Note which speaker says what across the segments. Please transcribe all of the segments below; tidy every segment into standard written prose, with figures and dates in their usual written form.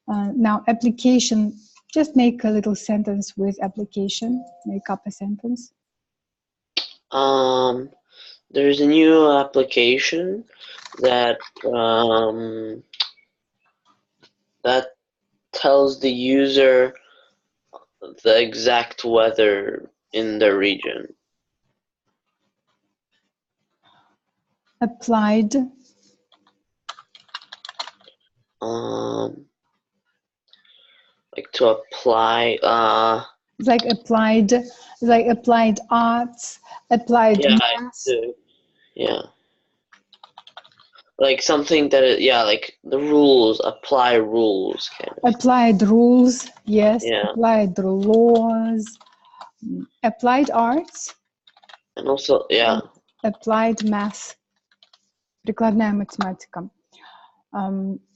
Speaker 1: Now application, just make a little sentence with application, make up a sentence.
Speaker 2: There's a new application that that tells the user the exact weather in the region.
Speaker 1: Applied.
Speaker 2: Like to apply.
Speaker 1: It's like applied arts, applied math.
Speaker 2: Yeah. Like something that, yeah, like the rules, apply rules kind of.
Speaker 1: Applied rules, yes.
Speaker 2: Yeah.
Speaker 1: Applied laws, applied arts.
Speaker 2: And also, yeah.
Speaker 1: Applied math. Прикладная математика.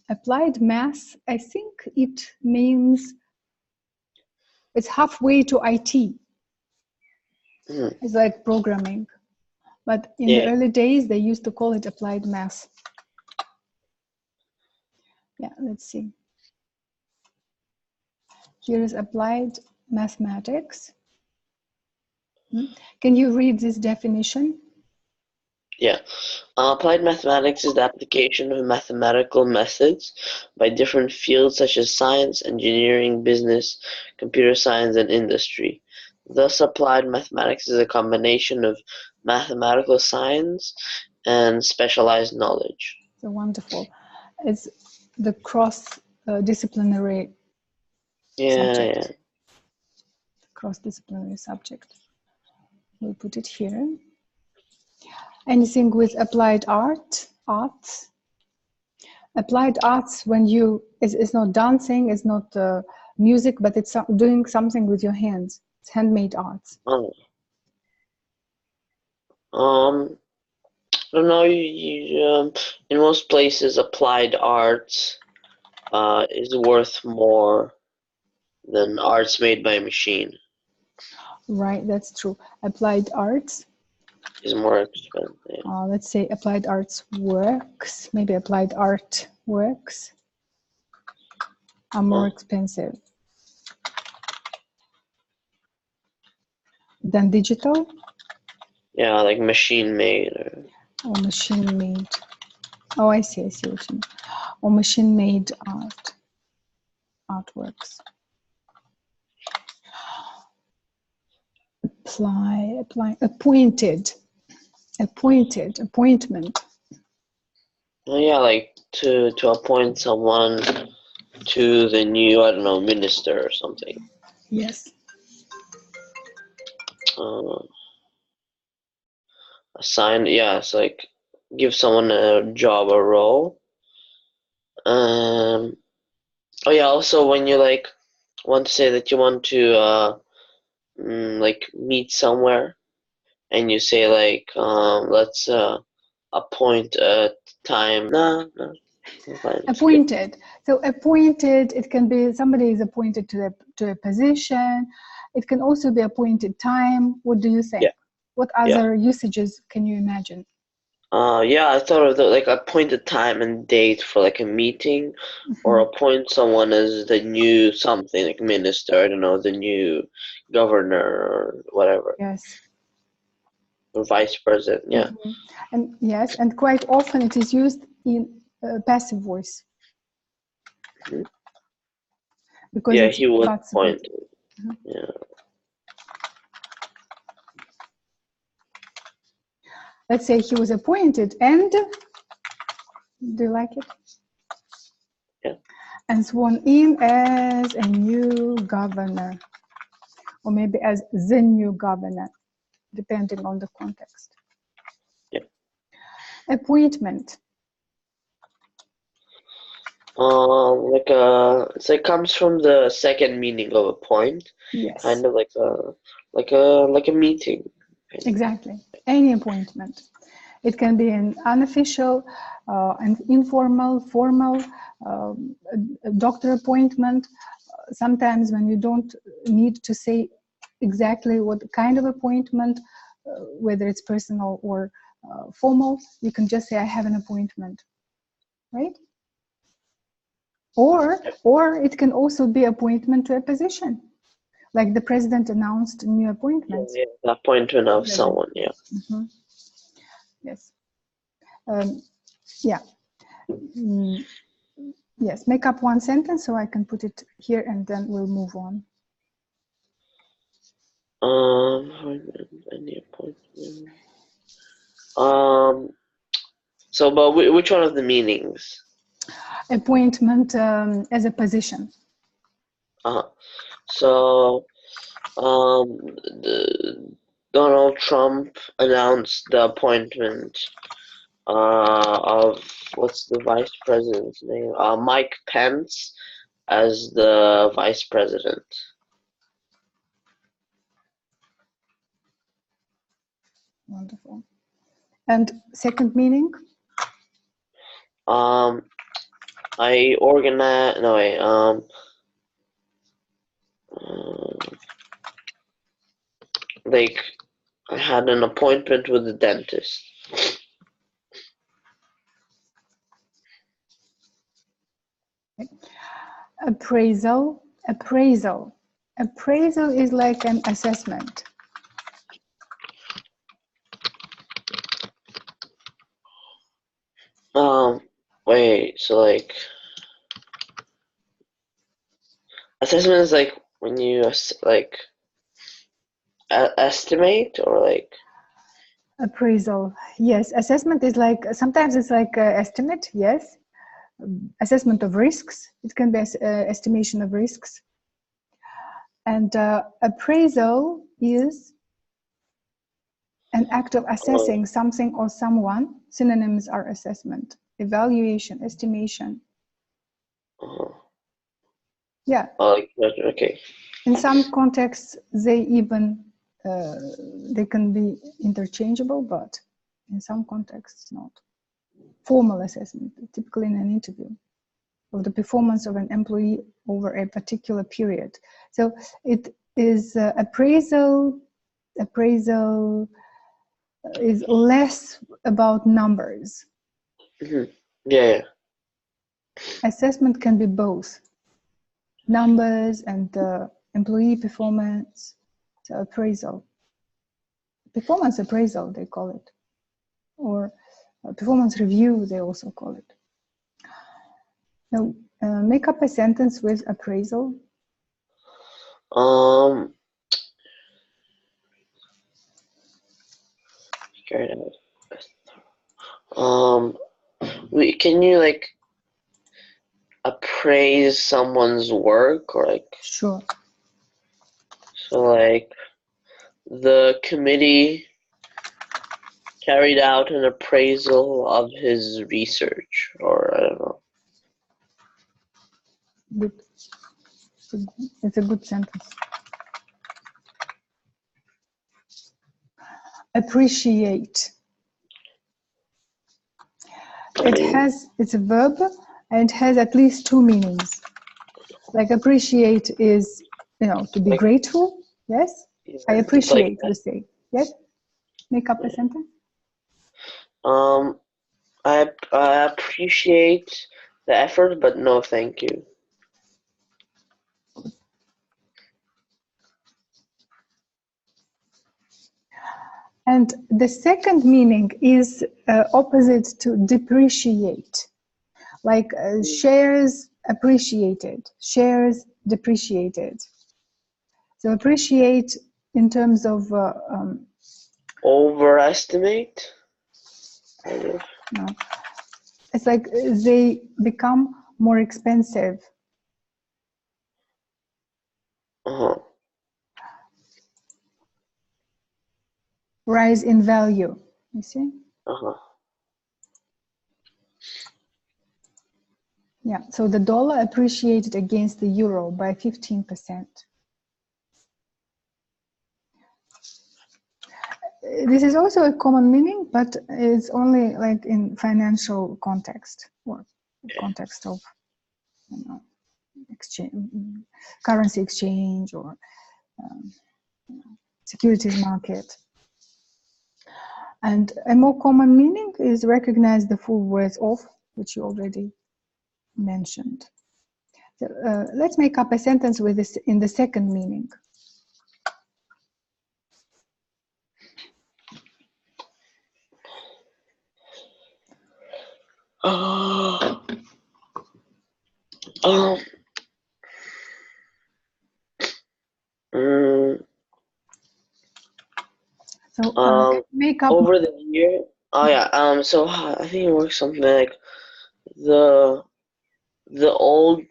Speaker 1: Applied math, I think it means it's halfway to IT. It's like programming. But in the early days, they used to call it applied math. Yeah, let's see. Here is applied mathematics. Can you read this definition?
Speaker 2: Yeah. Applied mathematics is the application of mathematical methods by different fields such as science, engineering, business, computer science, and industry. Thus, applied mathematics is a combination of mathematical science and specialized knowledge.
Speaker 1: So wonderful. It's the cross-disciplinary subject.
Speaker 2: Yeah.
Speaker 1: Cross-disciplinary subject. We'll put it here. Anything with applied arts. Applied arts, when it's not dancing, it's not music, but it's doing something with your hands. It's handmade arts.
Speaker 2: I don't know. In most places, applied arts is worth more than arts made by a machine.
Speaker 1: Right, that's true. Applied arts
Speaker 2: is more expensive.
Speaker 1: Let's say applied arts works. Maybe applied art works are more expensive than digital.
Speaker 2: Yeah, like machine made
Speaker 1: or machine made. Oh, I see what you mean. Or machine made artworks. Apply, appointed, appointment.
Speaker 2: Oh, yeah, like to appoint someone to the new, I don't know, minister or something.
Speaker 1: Yes.
Speaker 2: Assign, yeah, it's like give someone a job or role. Oh yeah, also when you like want to say that you want to like meet somewhere, and you say like let's appoint a time. No.
Speaker 1: Appointed. So appointed, it can be somebody is appointed to a position. It can also be appointed time. What do you think?
Speaker 2: Yeah.
Speaker 1: What other usages can you imagine?
Speaker 2: Yeah, I thought of like appoint a time and date for like a meeting, or appoint someone as the new something, like minister, I don't know, the new governor or whatever.
Speaker 1: Yes.
Speaker 2: Or vice president, yeah.
Speaker 1: And yes, and quite often it is used in passive voice. Because
Speaker 2: yeah,
Speaker 1: it's
Speaker 2: he was appointed. Yeah.
Speaker 1: Let's say he was appointed and, do you like it?
Speaker 2: Yeah.
Speaker 1: And sworn in as a new governor, or maybe as the new governor, depending on the context.
Speaker 2: Yeah.
Speaker 1: Appointment.
Speaker 2: It comes from the second meaning of appoint.
Speaker 1: Yes.
Speaker 2: Kind of like a meeting.
Speaker 1: Exactly. Any appointment. It can be an unofficial, an informal, formal, a doctor appointment. Sometimes when you don't need to say exactly what kind of appointment, whether it's personal or formal, you can just say, I have an appointment, right? Or it can also be appointment to a position, like the president announced new appointments.
Speaker 2: Yeah, the appointment of someone. Yeah.
Speaker 1: Mm-hmm. Yes. Yeah. Mm, yes. Make up one sentence so I can put it here, and then we'll move on.
Speaker 2: Any appointment. So, but which one of the meanings?
Speaker 1: Appointment as a position.
Speaker 2: So, Donald Trump announced the appointment of what's the vice president's name? Mike Pence as the vice president.
Speaker 1: Wonderful. And second meaning?
Speaker 2: I organize. No wait. Like I had an appointment with the dentist.
Speaker 1: Appraisal. Appraisal is like an assessment.
Speaker 2: Wait. So like, assessment is like when you like estimate or like.
Speaker 1: Appraisal. Yes. Assessment is like, sometimes it's like estimate. Yes. Assessment of risks. It can be estimation of risks. And appraisal is an act of assessing something or someone. Synonyms are assessment, evaluation, estimation. Yeah.
Speaker 2: Okay.
Speaker 1: In some contexts, they even they can be interchangeable, but in some contexts not. Formal assessment, typically in an interview, of the performance of an employee over a particular period. So it is appraisal. Appraisal is less about numbers.
Speaker 2: Mm-hmm. Yeah.
Speaker 1: Assessment can be both numbers and employee performance. So appraisal, performance appraisal, they call it, or performance review, they also call it. Now, make up a sentence with appraisal.
Speaker 2: Can you like appraise someone's work or like?
Speaker 1: Sure.
Speaker 2: So like, the committee carried out an appraisal of his research, or I don't know.
Speaker 1: Good. It's a good sentence. Appreciate. It's a verb, and it has at least two meanings. Like appreciate is, to be grateful. Yes, I appreciate, we say. Yes, make up a sentence.
Speaker 2: I appreciate the effort, but no thank you.
Speaker 1: And the second meaning is opposite to depreciate. Like shares appreciated, shares depreciated. So appreciate in terms of
Speaker 2: overestimate.
Speaker 1: No. It's like they become more expensive. Rise in value, you see? Yeah, so the dollar appreciated against the euro by 15%. This is also a common meaning, but it's only like in financial context or context of exchange, currency exchange, or securities market. And a more common meaning is recognize the full worth of, which you already mentioned. So, let's make up a sentence with this in the second meaning. So make up
Speaker 2: over the year. Oh yeah. So I think it works something like the old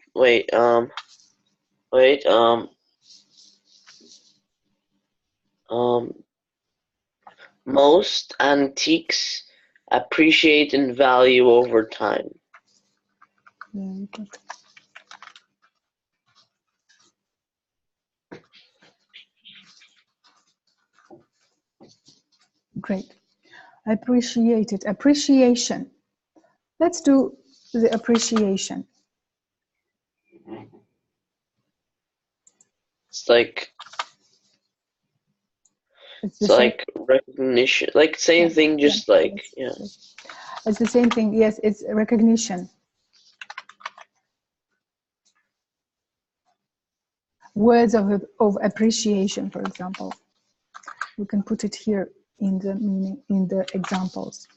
Speaker 2: most antiques appreciate in value over time.
Speaker 1: Very good. Great. Appreciate it. Appreciation. Let's do the appreciation.
Speaker 2: It's like it's like recognition, like same thing, just like
Speaker 1: yes. It's the same thing. Yes, it's recognition. Words of appreciation, for example. You can put it here in the meaning, in the examples.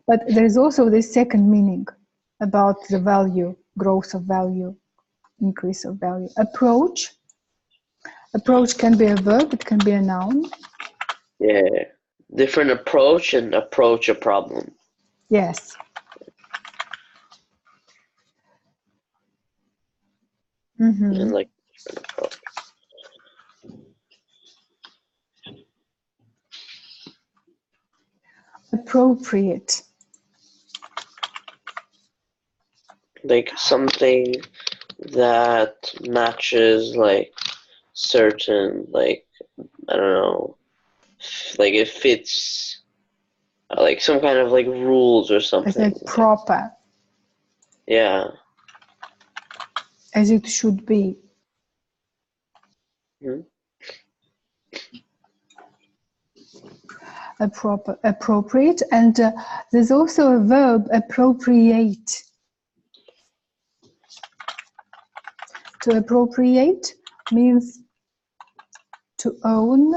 Speaker 1: But there is also this second meaning about the value, growth of value, increase of value. Approach. Approach can be a verb, it can be a noun.
Speaker 2: Yeah, different approach and approach a problem.
Speaker 1: Yes. Mm-hmm.
Speaker 2: And like different approach.
Speaker 1: Appropriate.
Speaker 2: Like something that matches like certain, like, I don't know, like it fits like some kind of like rules or something.
Speaker 1: It's like proper.
Speaker 2: Yeah.
Speaker 1: As it should be.
Speaker 2: Mm-hmm.
Speaker 1: Appropriate, and there's also a verb, appropriate. To appropriate means to own,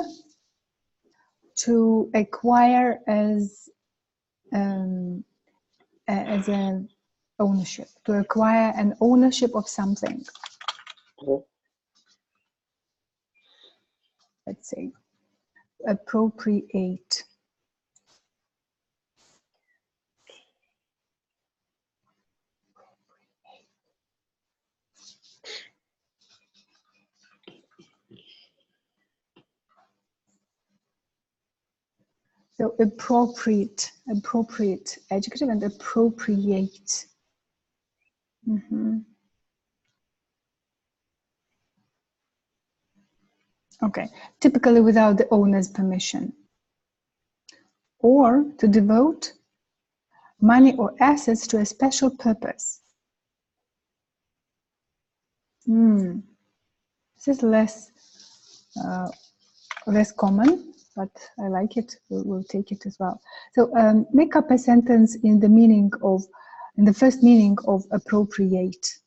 Speaker 1: to acquire as an ownership, to acquire an ownership of something.
Speaker 2: Mm-hmm.
Speaker 1: Let's say appropriate. So appropriate adjective and appropriate. Mm-hmm. Okay, typically without the owner's permission. Or to devote money or assets to a special purpose. This is less common, but I like it. We'll take it as well. So make up a sentence in the first meaning of appropriate.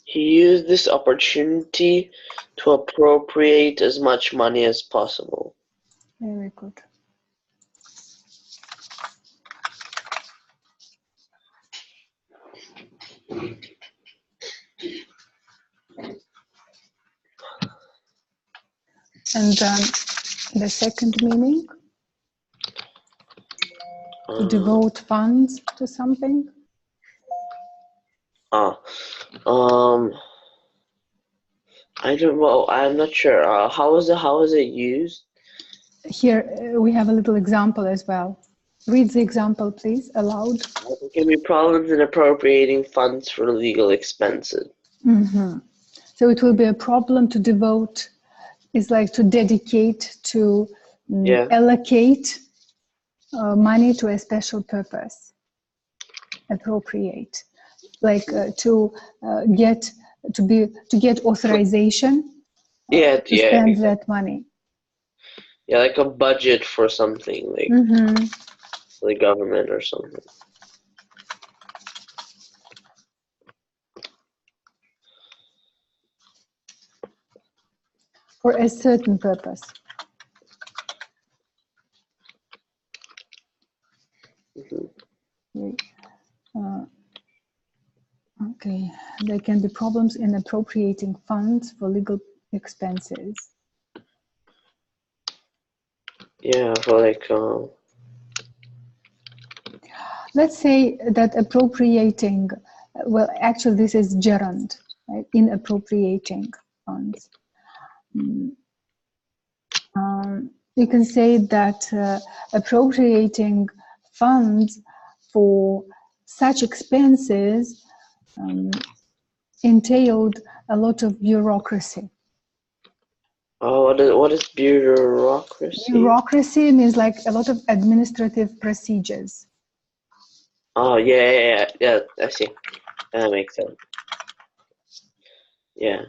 Speaker 2: He used this opportunity to appropriate as much money as possible.
Speaker 1: Very good. And the second meaning? To devote funds to something?
Speaker 2: I don't know. I'm not sure. How is it used?
Speaker 1: Here we have a little example as well. Read the example, please, aloud.
Speaker 2: There can be problems in appropriating funds for legal expenses.
Speaker 1: Mm-hmm. So it will be a problem to devote, is like to dedicate, to allocate money to a special purpose. Appropriate, like to get authorization to spend that money.
Speaker 2: Yeah, like a budget for something, like the government or something.
Speaker 1: For a certain purpose. Okay, there can be problems in appropriating funds for legal expenses.
Speaker 2: Yeah, for like
Speaker 1: Let's say that appropriating, well, actually this is gerund, right? In appropriating funds. You can say that appropriating funds for such expenses entailed a lot of bureaucracy.
Speaker 2: oh, what is bureaucracy?
Speaker 1: Bureaucracy means like a lot of administrative procedures.
Speaker 2: Oh, yeah, I see. That makes sense. Yeah.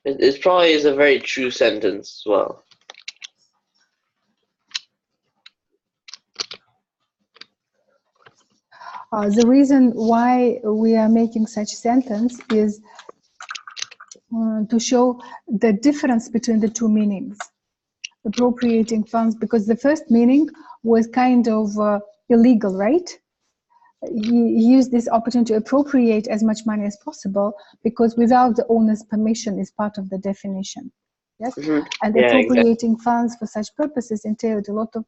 Speaker 2: It probably is a very true sentence as well.
Speaker 1: The reason why we are making such sentence is to show the difference between the two meanings. Appropriating funds, because the first meaning was kind of illegal, right? He used this opportunity to appropriate as much money as possible, because without the owner's permission is part of the definition. Yes, and
Speaker 2: Yeah,
Speaker 1: appropriating funds for such purposes entailed a lot of.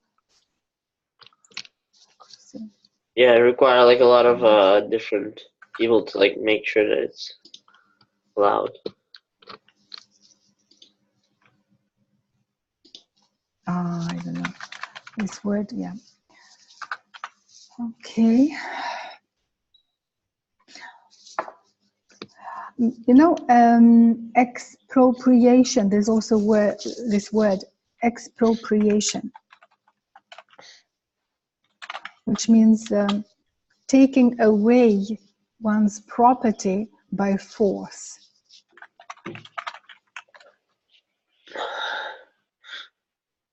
Speaker 2: Yeah, it requires like a lot of different people to like make sure that it's allowed.
Speaker 1: I don't know this word. Yeah. Okay. You know, expropriation. There's also this word expropriation, which means taking away one's property by force.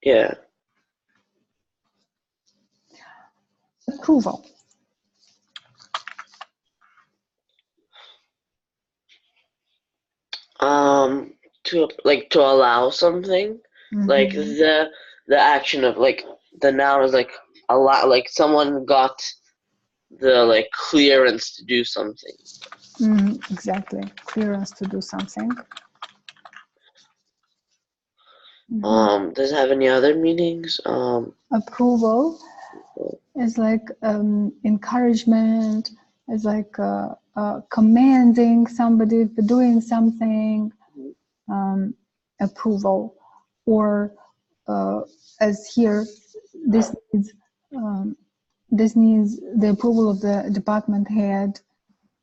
Speaker 2: Yeah.
Speaker 1: Approval.
Speaker 2: To allow something, like the action of like the noun is like allow, like someone got the like clearance to do something.
Speaker 1: Exactly, clearance to do something.
Speaker 2: Does it have any other meanings?
Speaker 1: Approval is like encouragement, is like commanding somebody for doing something. Approval, or as here, this needs the approval of the department head.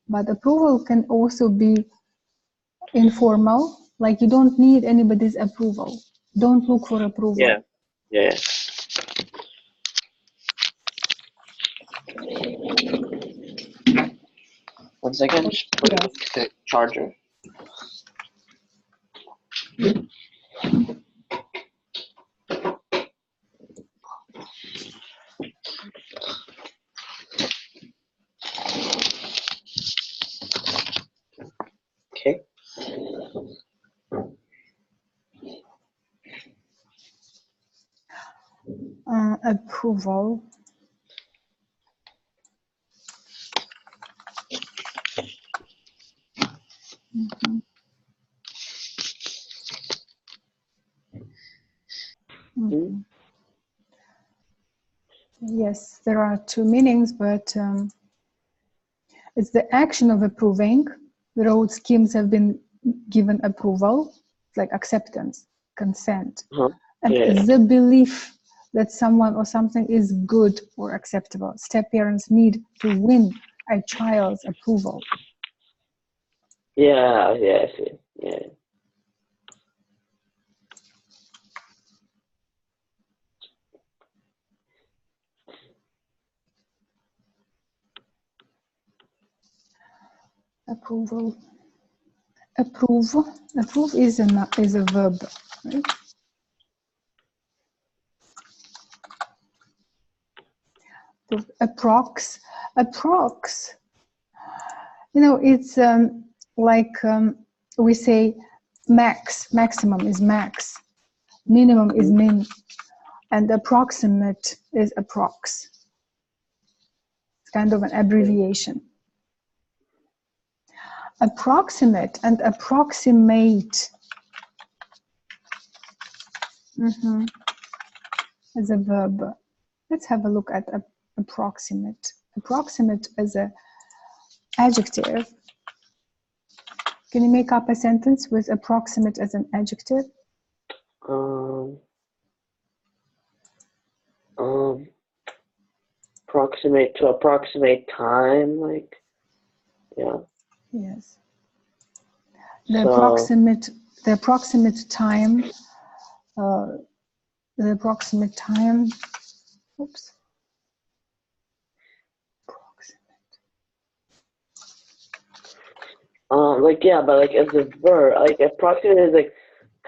Speaker 1: But approval can also be informal, like you don't need anybody's approval. Don't look for approval.
Speaker 2: Yeah. One second, just put the charger. Okay.
Speaker 1: Approval. Yes, there are two meanings, but it's the action of approving. The road schemes have been given approval, like acceptance, consent, and the belief that someone or something is good or acceptable. Step parents need to win a child's approval.
Speaker 2: Yeah, I see. Yeah.
Speaker 1: approx. Approx. You know, it's like we say maximum is max, minimum is min, and approximate is approx. It's kind of an abbreviation. Approximate and approximate as a verb. Let's have a look at approximate. Approximate as an adjective. Can you make up a sentence with approximate as an adjective?
Speaker 2: Approximate, to approximate time, like, yeah.
Speaker 1: Yes. The approximate time. The approximate time. Oops.
Speaker 2: Like, yeah, but like as a verb, like approximate is like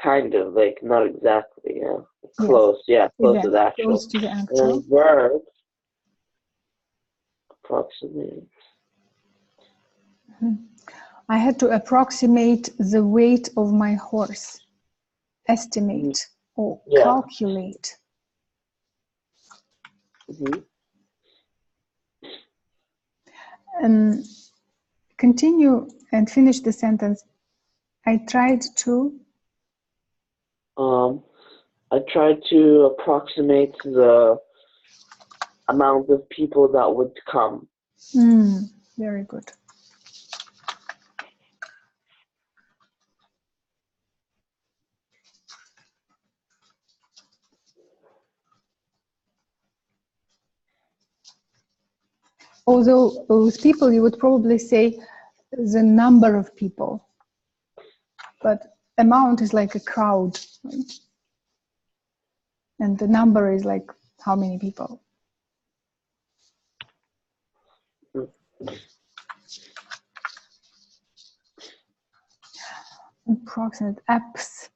Speaker 2: kind of, like not exactly, yeah. Close, yes. Yeah, close to the actual.
Speaker 1: Close to the actual.
Speaker 2: And verb, approximate.
Speaker 1: I had to approximate the weight of my horse. Estimate or calculate. Continue and finish the sentence. I tried to.
Speaker 2: I tried to approximate the amount of people that would come.
Speaker 1: Very good. Although with people, you would probably say the number of people, but amount is like a crowd, right? And the number is like how many people. Approximate. Apps.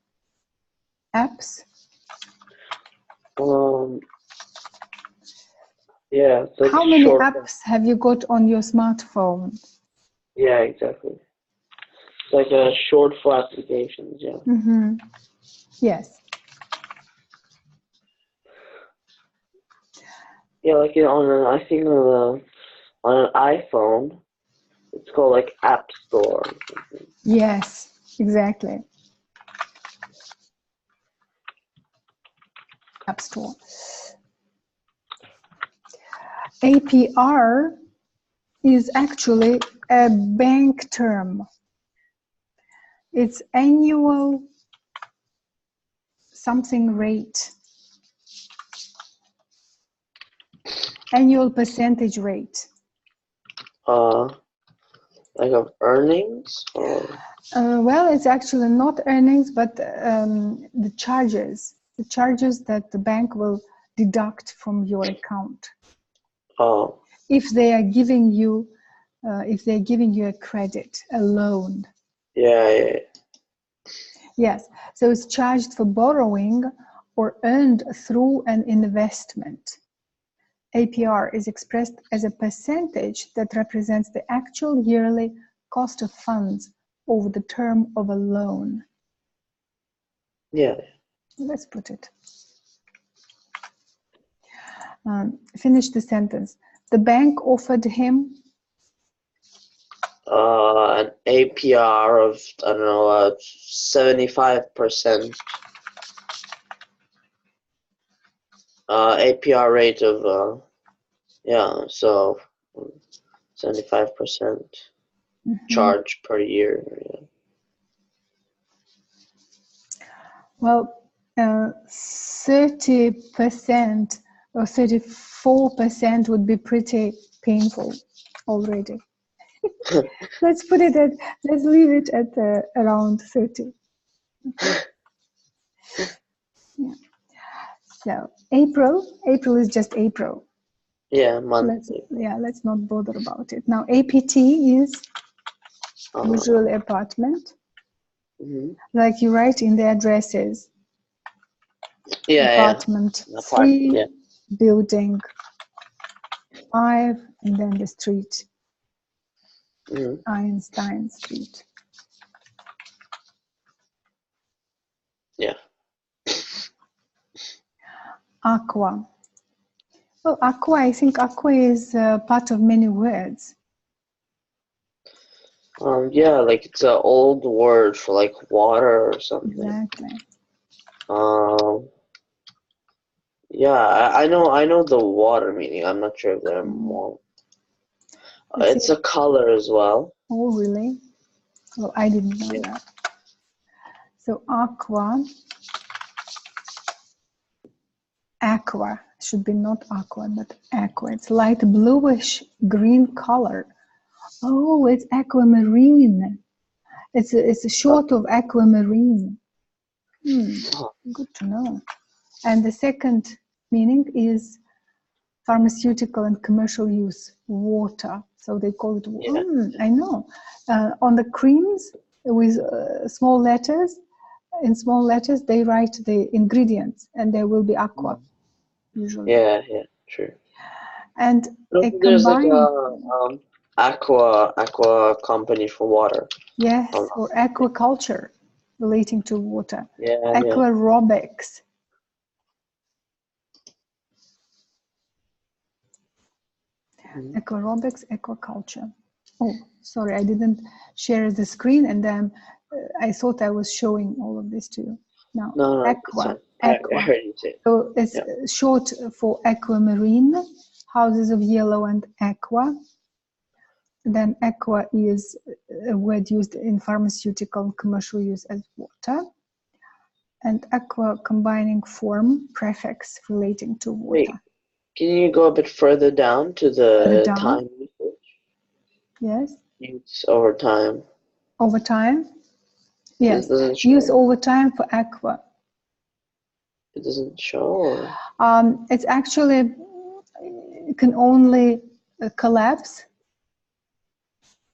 Speaker 2: Yeah. It's like
Speaker 1: how many apps have you got on your smartphone?
Speaker 2: Yeah, exactly. It's like a short for applications, yeah.
Speaker 1: Yes.
Speaker 2: Yeah, like I think on an iPhone, it's called like App Store.
Speaker 1: Yes, exactly. App Store. APR is actually a bank term. It's annual something rate. Annual percentage rate.
Speaker 2: Like of earnings? Or?
Speaker 1: Well, it's actually not earnings, but the charges. The charges that the bank will deduct from your account. If they are giving you, a credit, a loan.
Speaker 2: Yeah.
Speaker 1: Yes, so it's charged for borrowing or earned through an investment. APR is expressed as a percentage that represents the actual yearly cost of funds over the term of a loan.
Speaker 2: Yeah.
Speaker 1: Let's put it. Finish the sentence. The bank offered him
Speaker 2: an APR of, I don't know, 75%. APR rate of, so 75% charge per year. Yeah.
Speaker 1: Well, 30% or 34% would be pretty painful already. Let's leave it at around 30. Okay. Yeah. So April is just April.
Speaker 2: Yeah, monthly.
Speaker 1: Let's not bother about it. Now APT is usually apartment. Like you write in the addresses. Apartment 3, building 5, and then the street,
Speaker 2: Mhm.
Speaker 1: Einstein Street.
Speaker 2: Yeah.
Speaker 1: Aqua. Well, aqua, I think aqua is part of many words.
Speaker 2: Yeah, like it's an old word for like water or something.
Speaker 1: Exactly.
Speaker 2: Yeah, I know the water meaning. I'm not sure if there are more. It's a color as well.
Speaker 1: Oh, really? Oh, I didn't know that. So aqua should be not aqua, but aqua. It's light bluish green color. Oh, it's aquamarine. It's a short of aquamarine. Good to know. And the second meaning is pharmaceutical and commercial use, water. So they call it.
Speaker 2: Yeah.
Speaker 1: I know. On the creams with small letters. In small letters, they write the ingredients, and there will be aqua, usually.
Speaker 2: Yeah, true.
Speaker 1: And
Speaker 2: There's like a aqua company for water.
Speaker 1: Yes, or aquaculture, relating to water.
Speaker 2: Yeah.
Speaker 1: Aquarobics. Aquarobics, aquaculture. Oh, sorry, I didn't share the screen, and then I thought I was showing all of this to you. No, aqua.
Speaker 2: I heard you say.
Speaker 1: So it's short for aquamarine, houses of yellow and aqua. Then aqua is a word used in pharmaceutical and commercial use as water. And aqua combining form, prefix relating to water.
Speaker 2: Wait, can you go a bit further down to the time usage?
Speaker 1: Yes.
Speaker 2: Use over time.
Speaker 1: Over time? Yes.
Speaker 2: It
Speaker 1: use over time for aqua.
Speaker 2: It doesn't show?
Speaker 1: It's actually, it can only collapse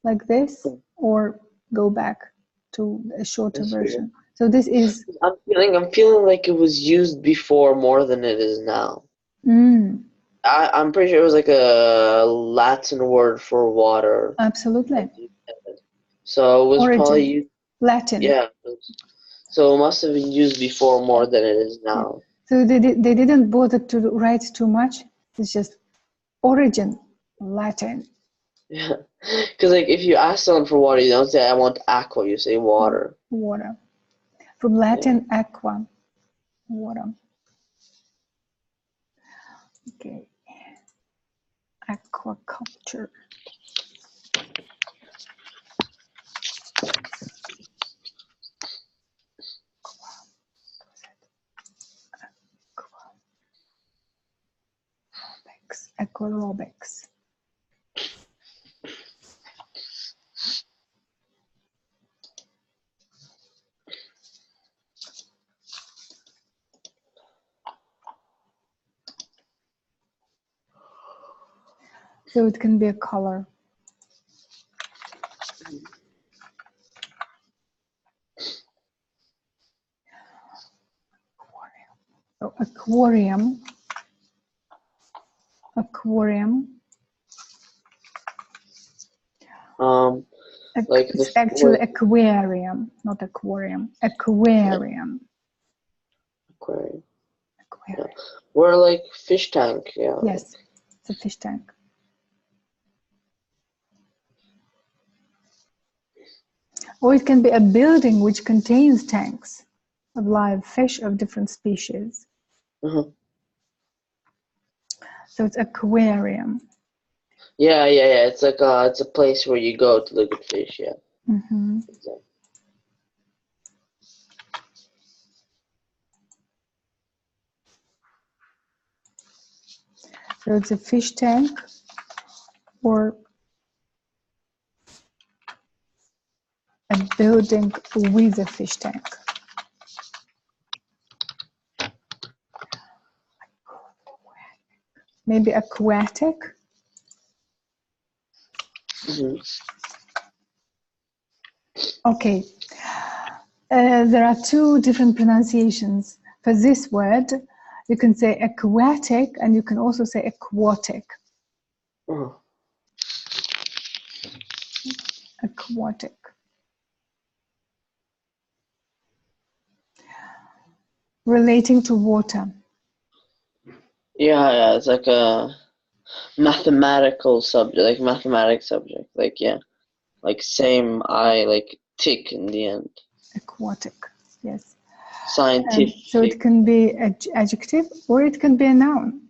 Speaker 1: like this or go back to a shorter version. So this is...
Speaker 2: I'm feeling like it was used before more than it is now. I'm pretty sure it was like a Latin word for water.
Speaker 1: Absolutely.
Speaker 2: So it was probably used...
Speaker 1: Latin.
Speaker 2: Yeah. So it must have been used before more than it is now.
Speaker 1: So they didn't bother to write too much. It's just origin, Latin.
Speaker 2: Yeah. Because like if you ask someone for water, you don't say I want aqua, you say water.
Speaker 1: Water. From Latin, aqua. Water. Okay. Aquaculture. Aquarobics. So it can be a color. So aquarium.
Speaker 2: Like
Speaker 1: it's actually aquarium, not aquarium. Aquarium.
Speaker 2: Yeah. We're like fish tank, yeah.
Speaker 1: Yes, it's a fish tank. Or it can be a building which contains tanks of live fish of different species. So it's aquarium.
Speaker 2: Yeah. It's like it's a place where you go to look at fish. Yeah. Exactly.
Speaker 1: So it's a fish tank, or a building with a fish tank. Maybe aquatic. Okay. There are two different pronunciations. For this word, you can say aquatic and you can also say aquatic.
Speaker 2: Oh.
Speaker 1: Aquatic. Relating to water.
Speaker 2: Yeah, it's like a mathematical subject, like mathematics subject. Like, yeah, like same I, like tick in the end.
Speaker 1: Aquatic, yes.
Speaker 2: Scientific.
Speaker 1: So it can be an adjective or it can be a noun.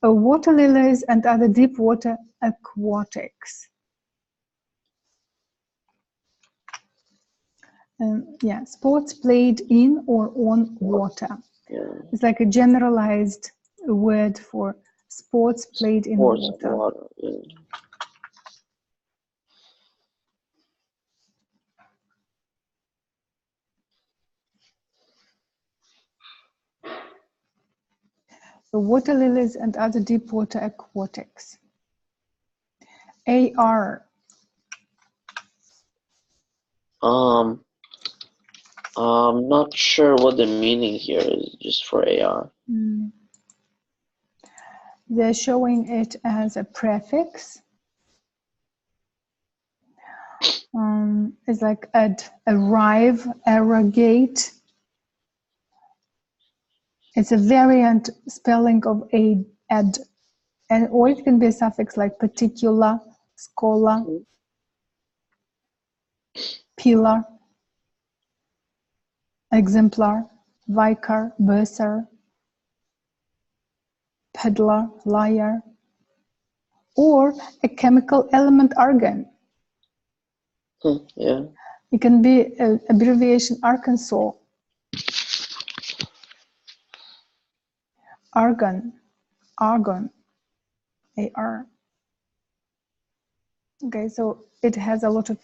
Speaker 1: Water lilies and other deep water aquatics. Yeah, sports played in or on water.
Speaker 2: Yeah.
Speaker 1: It's like a generalized word for sports played in water.
Speaker 2: Yeah.
Speaker 1: So water lilies and other deep water aquatics. AR.
Speaker 2: I'm not sure what the meaning here is, just for AR.
Speaker 1: They're showing it as a prefix. It's like add, arrive, arrogate. It's a variant spelling of add, and or it can be a suffix like particular, scholar, pillar, exemplar, vicar, bursar, peddler, liar, or a chemical element argon.
Speaker 2: Yeah.
Speaker 1: It can be an abbreviation Arkansas, argon, argon, AR. Okay, so it has a lot of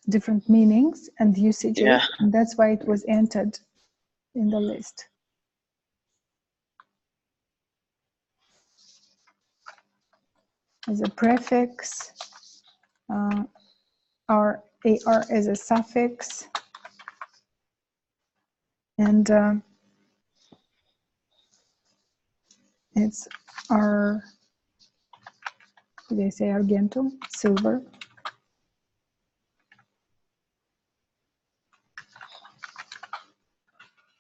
Speaker 1: different meanings and usages,
Speaker 2: Yeah.
Speaker 1: and that's why it was entered in the list. As a prefix, or AR as a suffix, and it's our, did they say argentum? Silver.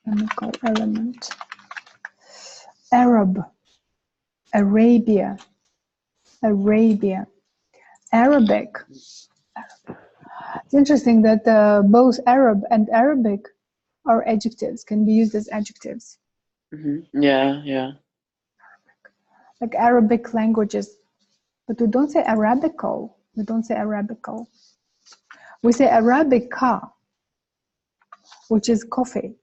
Speaker 1: Chemical element. Arab, Arabia, Arabia, Arabic. It's interesting that both Arab and Arabic are adjectives, can be used as adjectives.
Speaker 2: Yeah, yeah.
Speaker 1: Like Arabic languages, but we don't say Arabical. We don't say Arabical. We say Arabica, which is coffee.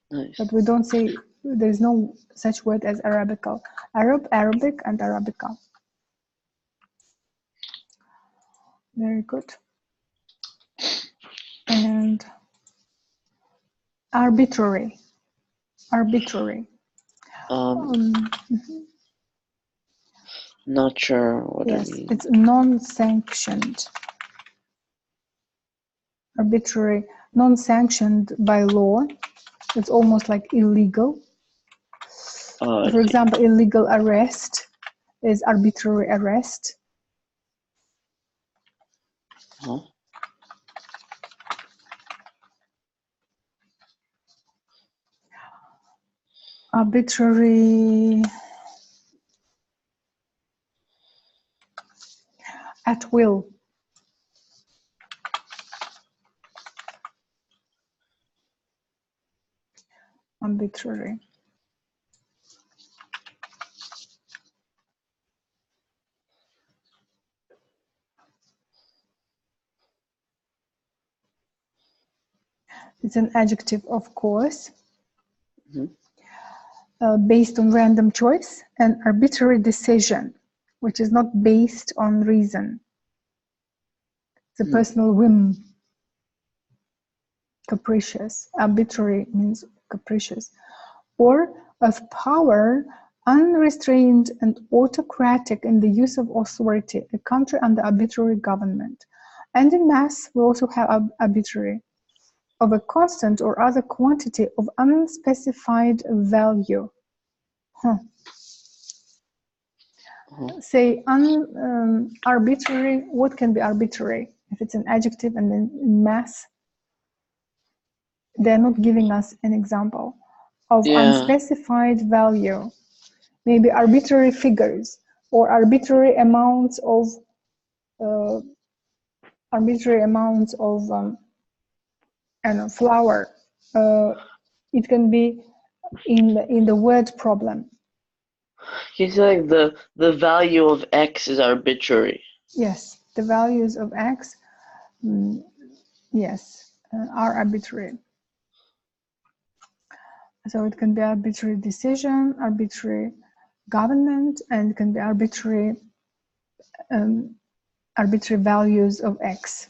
Speaker 2: Nice.
Speaker 1: But we don't say, there's no such word as Arabical. Arab, Arabic, and Arabica. Very good. And arbitrary, arbitrary.
Speaker 2: Not sure what
Speaker 1: yes,
Speaker 2: it means.
Speaker 1: it's non-sanctioned. Arbitrary, non-sanctioned by law. It's almost like illegal. For example, illegal arrest is arbitrary arrest. Arbitrary, at will. Arbitrary. It's an adjective, of course, based on random choice, and arbitrary decision, which is not based on reason. It's a personal whim. Capricious. Arbitrary means capricious. Or of power, unrestrained and autocratic in the use of authority, a country under arbitrary government. And in mass, we also have arbitrary, of a constant or other quantity of unspecified value. say arbitrary. What can be arbitrary? If it's an adjective, and then in math, they're not giving us an example of unspecified value. Maybe arbitrary figures or arbitrary amounts of flour. It can be in the word problem.
Speaker 2: You say like the value of X is arbitrary.
Speaker 1: Yes, the values of X, yes, are arbitrary. So it can be arbitrary decision, arbitrary government, and it can be arbitrary values of X.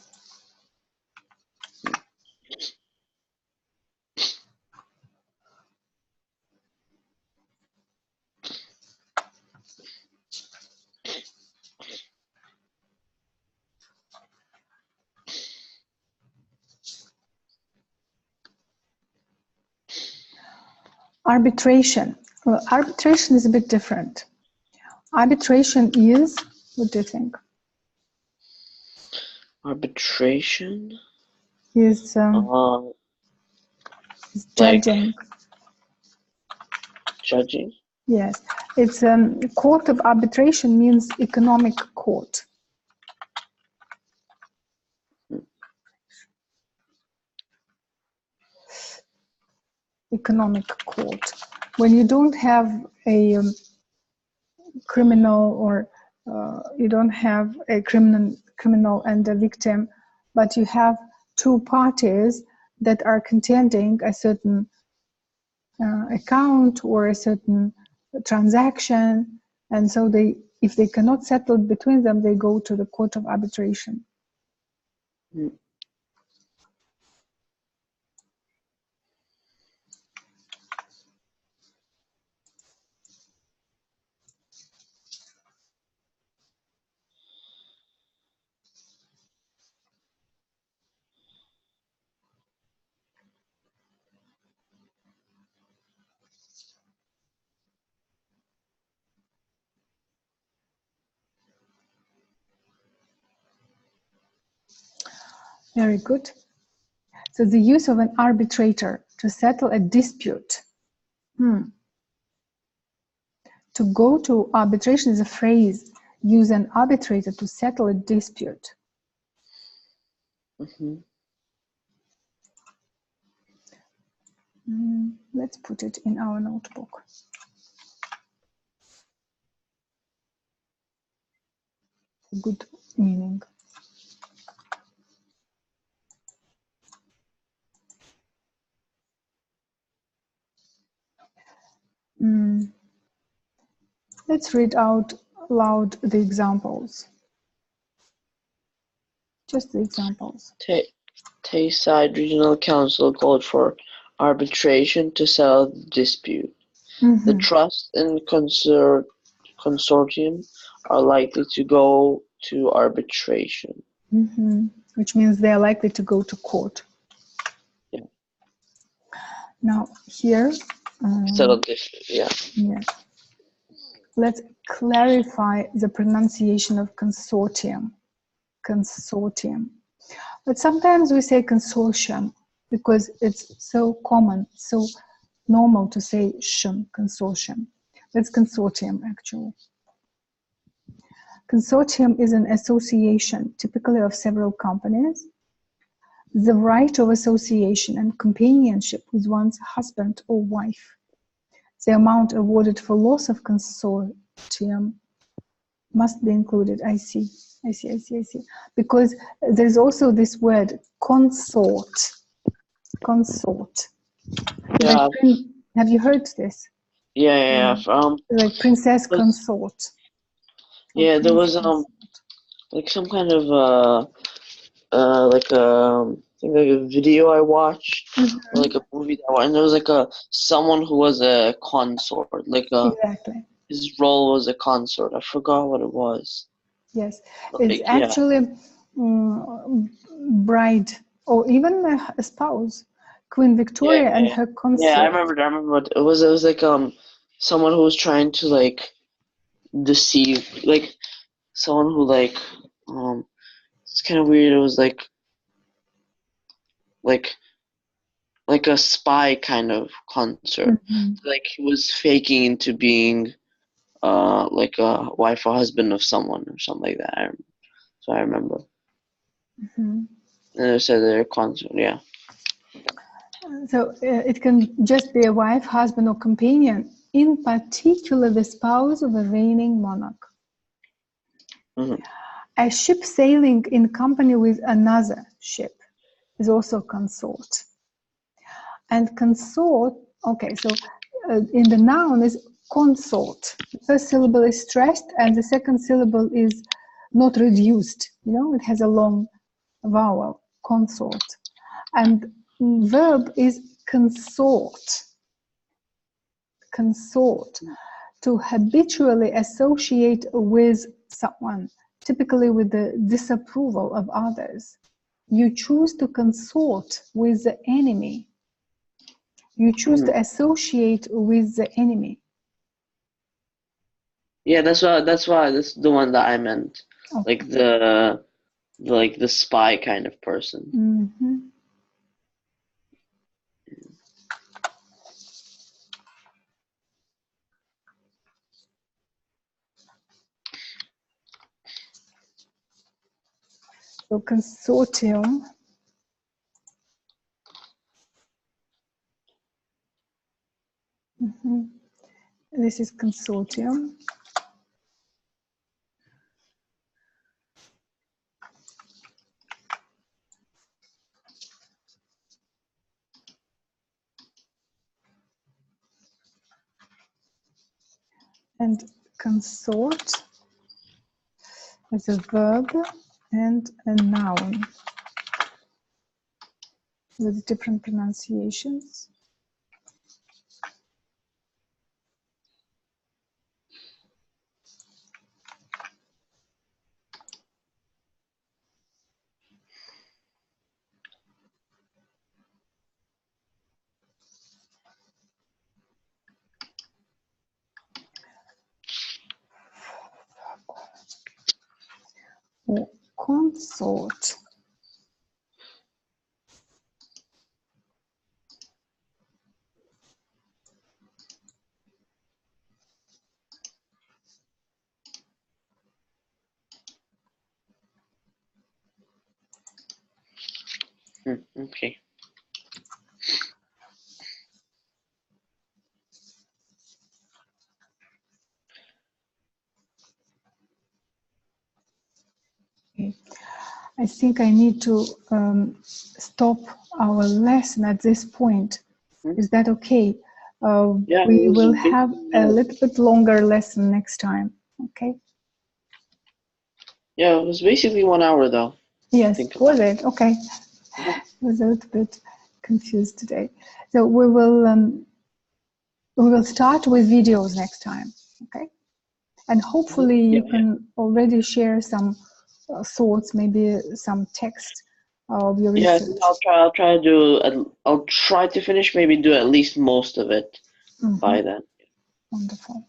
Speaker 1: Arbitration. Well, arbitration is a bit different. Arbitration is, what do you think?
Speaker 2: Arbitration
Speaker 1: Is judging.
Speaker 2: Like judging?
Speaker 1: Yes, it's court of arbitration means economic court. Economic court. When you don't have a criminal or you don't have a criminal and a victim, but you have two parties that are contending a certain account or a certain transaction, and so if they cannot settle between them, they go to the court of arbitration. Very good. So the use of an arbitrator to settle a dispute. To go to arbitration is a phrase. Use an arbitrator to settle a dispute. Let's put it in our notebook. Good meaning. Let's read out loud the examples. Just the examples.
Speaker 2: Tayside Regional Council called for arbitration to settle the dispute. The trust and consortium are likely to go to arbitration.
Speaker 1: Which means they are likely to go to court.
Speaker 2: Yeah.
Speaker 1: Now here.
Speaker 2: Settle dispute, yeah.
Speaker 1: Yes. Let's clarify the pronunciation of consortium. Consortium. But sometimes we say consortium because it's so common, so normal to say consortium. That's consortium actually. Consortium is an association, typically of several companies. The right of association and companionship with one's husband or wife. The amount awarded for loss of consortium must be included. I see. Because there's also this word consort. Consort.
Speaker 2: Yeah.
Speaker 1: Like, have you heard this?
Speaker 2: Yeah.
Speaker 1: Like princess consort.
Speaker 2: Yeah, there was like some kind of I think like a video I watched, or like a movie that I watched, and there was like someone who was a consort,
Speaker 1: exactly.
Speaker 2: His role was a consort. I forgot what it was.
Speaker 1: Yes, it's actually bride or even a spouse, Queen Victoria and her consort.
Speaker 2: Yeah, I remember. It was like someone who was trying to like deceive, like someone who it's kind of weird. It was like like a spy kind of concert. Like he was faking into being like a wife or husband of someone or something like that. So I remember. And it said their concert, yeah.
Speaker 1: So it can just be a wife, husband, or companion, in particular the spouse of a reigning monarch. A ship sailing in company with another ship is also consort. And consort, okay, so in the noun is consort. The first syllable is stressed and the second syllable is not reduced. You know, it has a long vowel, consort. And verb is consort. Consort, to habitually associate with someone, typically with the disapproval of others. You choose to consort with the enemy. You choose to associate with the enemy.
Speaker 2: Yeah, that's the one that I meant.
Speaker 1: Okay.
Speaker 2: Like the spy kind of person.
Speaker 1: So consortium this is consortium. And consort is a verb and a noun with different pronunciations. Or consort.
Speaker 2: Okay.
Speaker 1: I think I need to stop our lesson at this point. Is that okay?
Speaker 2: Yeah,
Speaker 1: we will have a little bit longer lesson next time, okay?
Speaker 2: Yeah, it was basically 1 hour though.
Speaker 1: Yes, was it? Okay. I was a little bit confused today. So we will start with videos next time, okay? And hopefully you can already share some thoughts, maybe some text of your research.
Speaker 2: Yes, I'll try to finish, maybe do at least most of it by then.
Speaker 1: Wonderful.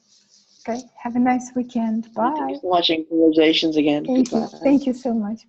Speaker 1: Okay, have a nice weekend. Bye.
Speaker 2: Thanks for watching Conversations again.
Speaker 1: Thank you.
Speaker 2: Goodbye.
Speaker 1: Thank you so much.